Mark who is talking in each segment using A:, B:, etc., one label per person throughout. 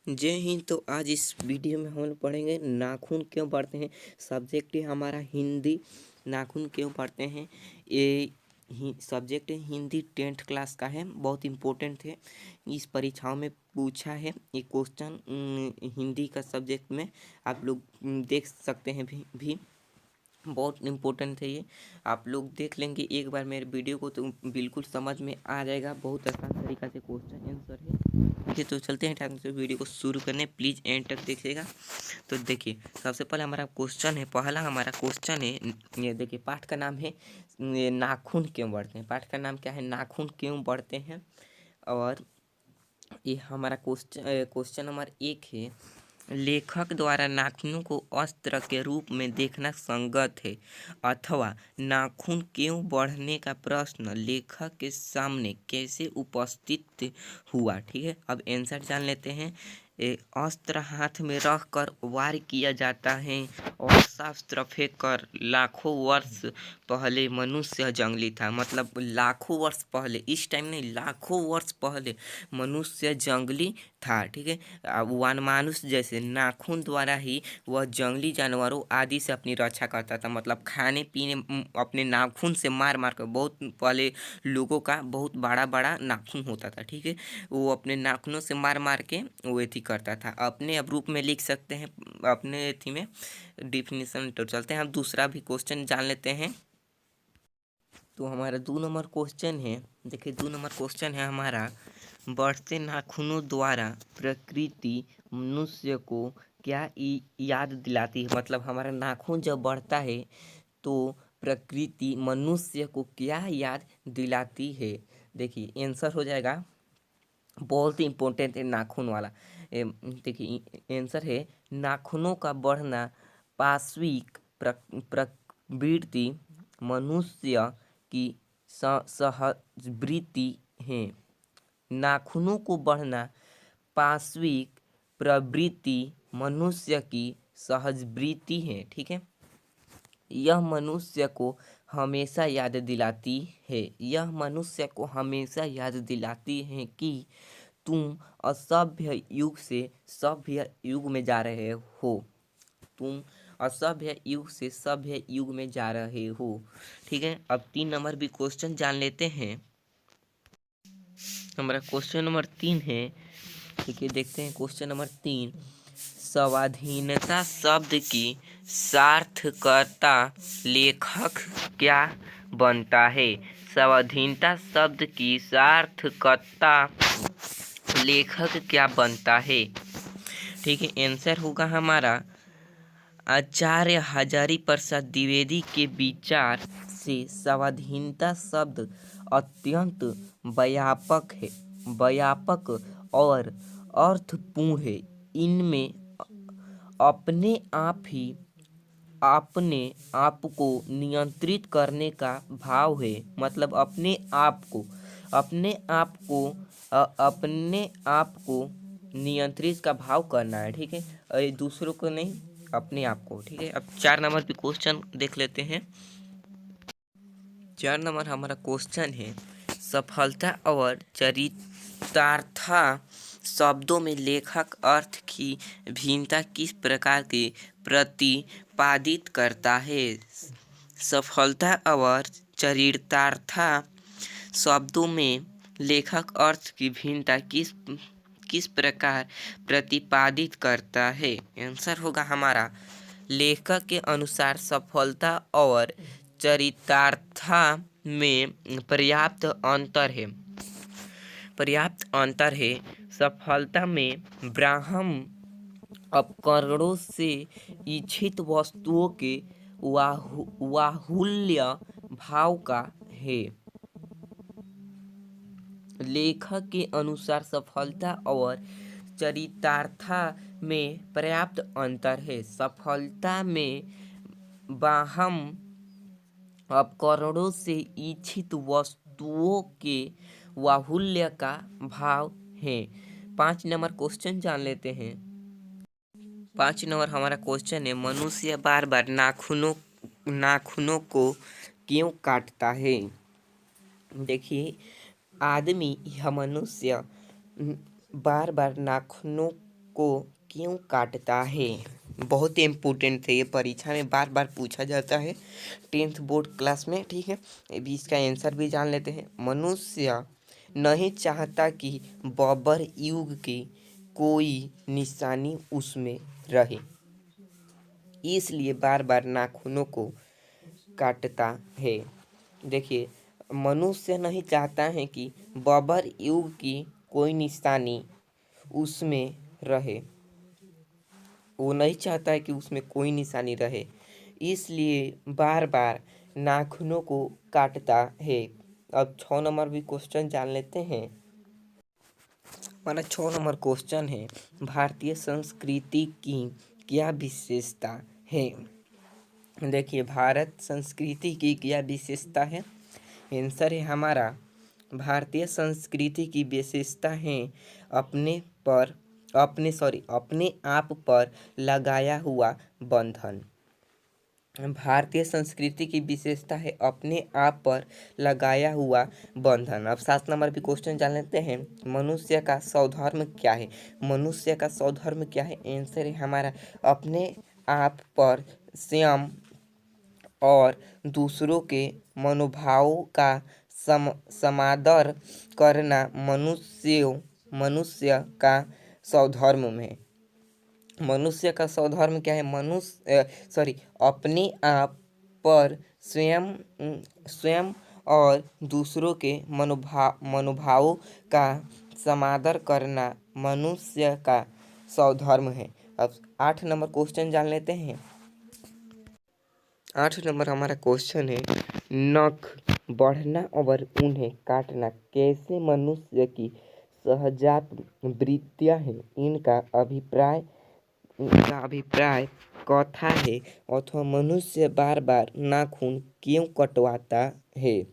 A: जय हिंद। तो आज इस वीडियो में हम लोग पढ़ेंगे नाखून क्यों बढ़ते हैं। सब्जेक्ट है हमारा हिंदी। नाखून क्यों बढ़ते हैं ये सब्जेक्ट है हिंदी 10th क्लास का है, बहुत इम्पोर्टेंट है। इस परीक्षाओं में पूछा है ये क्वेश्चन हिंदी का सब्जेक्ट में। आप लोग देख सकते हैं भी बहुत इम्पोर्टेंट है ये। आप लोग देख लेंगे एक बार मेरे वीडियो को तो बिल्कुल समझ में आ जाएगा। बहुत आसान तरीका से क्वेश्चन आंसर है। ठीक है, तो चलते हैं टाइम से वीडियो को शुरू करने। प्लीज़ एंड तक देखिएगा। तो देखिए, सबसे पहले हमारा क्वेश्चन है, पहला हमारा क्वेश्चन है, ये देखिए पाठ का नाम है ये नाखून क्यों बढ़ते हैं। पाठ का नाम क्या है, नाखून क्यों बढ़ते हैं। और ये हमारा क्वेश्चन नंबर 1 है, लेखक द्वारा नाखूनों को अस्त्र के रूप में देखना संगत है अथवा नाखून क्यों बढ़ने का प्रश्न लेखक के सामने कैसे उपस्थित हुआ। ठीक है, अब आंसर जान लेते हैं। अस्त्र हाथ में रखकर वार किया जाता है और शस्त्र फेंक कर लाखों वर्ष पहले मनुष्य जंगली था। मतलब लाखों वर्ष पहले, इस टाइम नहीं, लाखों वर्ष पहले मनुष्य जंगली था। ठीक है, वनमानुष जैसे नाखून द्वारा ही वह जंगली जानवरों आदि से अपनी रक्षा करता था। मतलब खाने पीने अपने नाखून से मार मार कर, बहुत पहले लोगों का बहुत बड़ा बड़ा नाखून होता था। ठीक है, वो अपने नाखूनों से मार मार के वो एथी करता था। अपने अब रूप में लिख सकते हैं अपने एथी में डिफिनीशन। तो चलते हैं हम दूसरा भी क्वेश्चन जान लेते हैं। तो हमारा 2 नंबर क्वेश्चन है, देखिए 2 नंबर क्वेश्चन है हमारा, बढ़ते नाखूनों द्वारा प्रकृति मनुष्य को क्या याद दिलाती है। मतलब हमारा नाखून जब बढ़ता है तो प्रकृति मनुष्य को क्या याद दिलाती है। देखिए आंसर हो जाएगा, बहुत ही इम्पोर्टेंट है नाखून वाला। देखिए आंसर है, नाखूनों का बढ़ना पाश्विक प्रवृत्ति मनुष्य की सहजवृत्ति है। नाखूनों को बढ़ना पाश्विक प्रवृत्ति मनुष्य की सहजवृत्ति है। ठीक है, यह मनुष्य को हमेशा याद दिलाती है, यह मनुष्य को हमेशा याद दिलाती है कि तुम असभ्य युग से सभ्य युग में जा रहे हो। तुम असभ्य युग से सभ्य युग में जा रहे हो। ठीक है, अब 3 नंबर भी क्वेश्चन जान लेते हैं। हमारा क्वेश्चन नंबर 3 है, ठीक है, देखते हैं क्वेश्चन नंबर 3। स्वाधीनता शब्द की सार्थकता लेखक क्या बनता है। स्वाधीनता शब्द की सार्थकता लेखक क्या बनता है। ठीक है, आंसर होगा हमारा, आचार्य हजारी प्रसाद द्विवेदी के विचार से स्वाधीनता शब्द अत्यंत व्यापक और अर्थपूर्ण है। इनमें अपने को नियंत्रित करने का भाव है। मतलब अपने आप को नियंत्रित का भाव करना है। ठीक है, दूसरों को नहीं, अपने आप को। ठीक है, अब 4 नंबर पे क्वेश्चन देख लेते हैं। 4 नंबर हमारा क्वेश्चन है, सफलता और चरितार्थ शब्दों में लेखक अर्थ की भिन्नता किस प्रकार की प्रतिपादित करता है। सफलता और चरितार्थ शब्दों में लेखक अर्थ की भिन्नता किस प्रकार प्रतिपादित करता है। आंसर होगा हमारा, लेखक के अनुसार सफलता और चरितार्थ में पर्याप्त अंतर है। सफलता में ब्राह्म उपकरणों से इच्छित वस्तुओं के बाहुल्य भाव का है। लेखक के अनुसार सफलता और चरितार्थ में पर्याप्त अंतर है। सफलता में बाह्य उपकरणों से इच्छित वस्तुओं के बाहुल्य का भाव है। 5 नंबर क्वेश्चन जान लेते हैं। 5 नंबर हमारा क्वेश्चन है, मनुष्य बार बार नाखूनों को क्यों काटता है। देखिए, आदमी या मनुष्य बार बार नाखूनों को क्यों काटता है? बहुत ही इम्पोर्टेंट है, ये परीक्षा में बार बार पूछा जाता है 10th बोर्ड क्लास में। ठीक है, अभी इसका आंसर भी जान लेते हैं। मनुष्य नहीं चाहता कि बाबर युग की कोई निशानी उसमें रहे, इसलिए बार बार नाखूनों को काटता है। देखिए, मनुष्य नहीं चाहता है कि बाबर युग की कोई निशानी उसमें रहे, वो नहीं चाहता है कि उसमें कोई निशानी रहे, इसलिए बार बार नाखूनों को काटता है। अब 6 नंबर भी क्वेश्चन जान लेते हैं। हमारा 6 नंबर क्वेश्चन है, भारतीय संस्कृति की क्या विशेषता है? देखिए, भारत संस्कृति की क्या विशेषता है? आंसर है हमारा, भारतीय संस्कृति की विशेषता है अपने आप पर लगाया हुआ बंधन। भारतीय संस्कृति की विशेषता है अपने आप पर लगाया हुआ बंधन। अब 7 नंबर भी क्वेश्चन जान लेते हैं। मनुष्य का स्वधर्म क्या है? मनुष्य का स्वधर्म क्या है? आंसर है हमारा, अपने आप पर संयम और दूसरों के मनोभावों का समादर करना मनुष्य का स्वधर्म है। मनुष्य का स्वधर्म क्या है? अपने आप पर स्वयं और दूसरों के मनोभावों का समादर करना मनुष्य का स्वधर्म है। अब 8 नंबर क्वेश्चन जान लेते हैं। 8 नंबर हमारा क्वेश्चन है, नख बढ़ना और उन्हें काटना कैसे मनुष्य की सहजात वृत्तियां हैं? इनका अभिप्राय कथा है अथवा मनुष्य बार बार नाखून क्यों कटवाता है?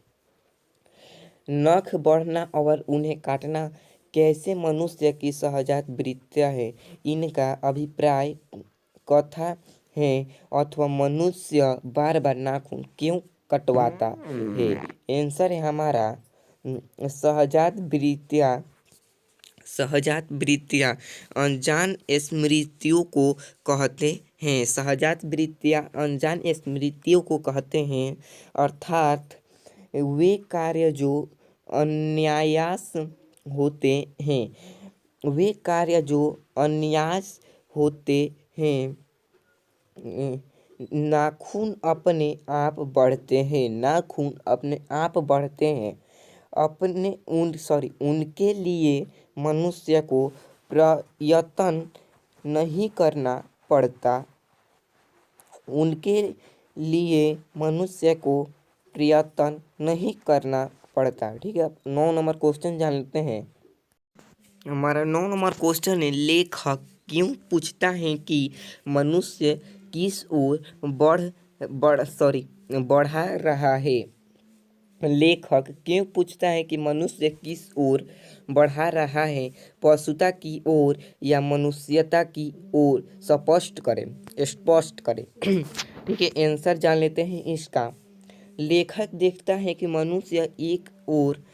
A: नख बढ़ना और उन्हें काटना कैसे मनुष्य की सहजात वृत्तियां है? इनका अभिप्राय कथा है अथवा मनुष्य बार बार नाखून क्यों कटवाता है? आंसर है हमारा, सहजात वृत्तियां अनजान स्मृतियों को कहते हैं। सहजात वृत्तियां अनजान स्मृतियों को कहते हैं, अर्थात वे कार्य जो अनायास होते हैं। वे कार्य जो अनायास होते हैं। नाखून अपने आप बढ़ते हैं। नाखून अपने आप बढ़ते हैं। उनके लिए मनुष्य को प्रयत्न नहीं करना पड़ता। उनके लिए मनुष्य को प्रयत्न नहीं करना पड़ता। ठीक है, 9 नंबर क्वेश्चन जान लेते हैं। हमारा 9 नंबर क्वेश्चन है, लेखक क्यों पूछता है कि मनुष्य किस ओर बढ़ा रहा है? लेखक क्यों पूछता है कि मनुष्य किस ओर बढ़ा रहा है, पशुता की ओर या मनुष्यता की ओर? स्पष्ट करें। ठीक है, आंसर जान लेते हैं इसका। लेखक देखता है कि मनुष्य एक ओर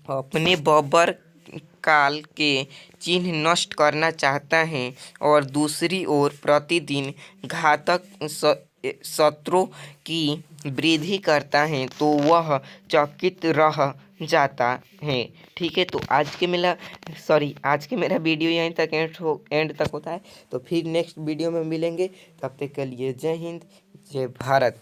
A: अपने बबर काल के चिन्ह नष्ट करना चाहता है और दूसरी ओर प्रतिदिन घातक शत्रुओं की वृद्धि करता है, तो वह चकित रह जाता है। ठीक है, तो आज के मेरा वीडियो यहीं तक एंड तक होता है। तो फिर नेक्स्ट वीडियो में मिलेंगे, तब तक के लिए जय हिंद, जय भारत।